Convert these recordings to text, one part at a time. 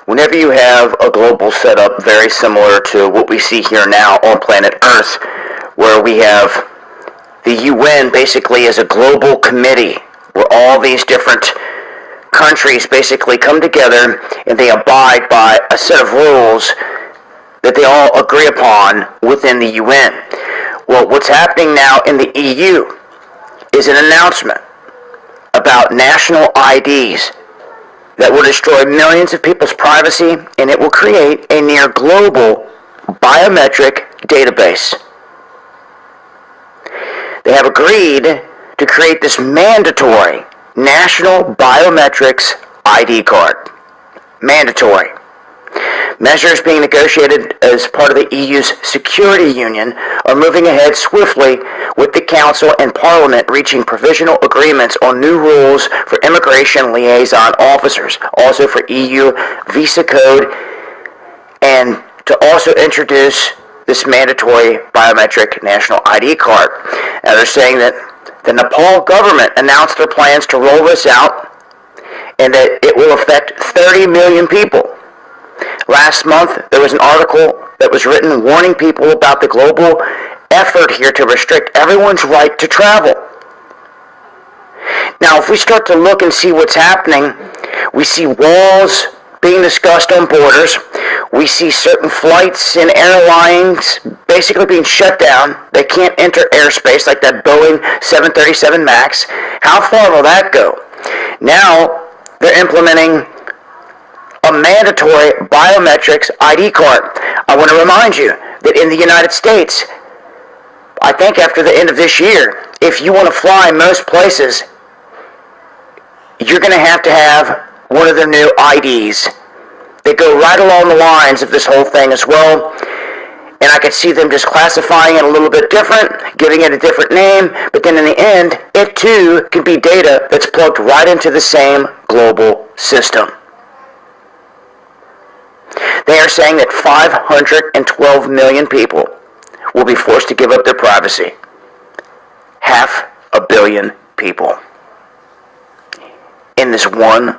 Whenever you have a global setup very similar to what we see here now on planet Earth, where we have the UN basically as a global committee where all these different countries basically come together and they abide by a set of rules that they all agree upon within the UN. Well, what's happening now in the EU is an announcement about national IDs that will destroy millions of people's privacy, and it will create a near global biometric database. They have agreed to create this mandatory national biometrics ID card. Mandatory. Measures being negotiated as part of the EU's security union are moving ahead swiftly, with the Council and Parliament reaching provisional agreements on new rules for immigration liaison officers, also for EU visa code, and to also introduce this mandatory biometric national ID card. Now they're saying that the Nepal government announced their plans to roll this out and that it will affect 30 million people. Last month, there was an article that was written warning people about the global effort here to restrict everyone's right to travel. Now, if we start to look and see what's happening, we see walls being discussed on borders. We see certain flights and airlines basically being shut down. They can't enter airspace like that Boeing 737 MAX. How far will that go? Now, they're implementing a mandatory biometrics ID card. I want to remind you that in the United States, I think after the end of this year, if you want to fly most places, you're going to have one of their new IDs. They go right along the lines of this whole thing as well. And I could see them just classifying it a little bit different, giving it a different name, but then in the end, it too can be data that's plugged right into the same global system. They are saying that 512 million people will be forced to give up their privacy. 500 million people. In this one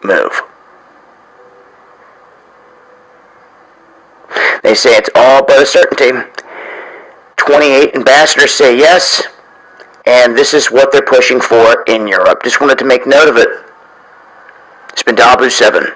move. They say it's all but a certainty. 28 ambassadors say yes, and this is what they're pushing for in Europe. Just wanted to make note of it. It's been Dabu 7.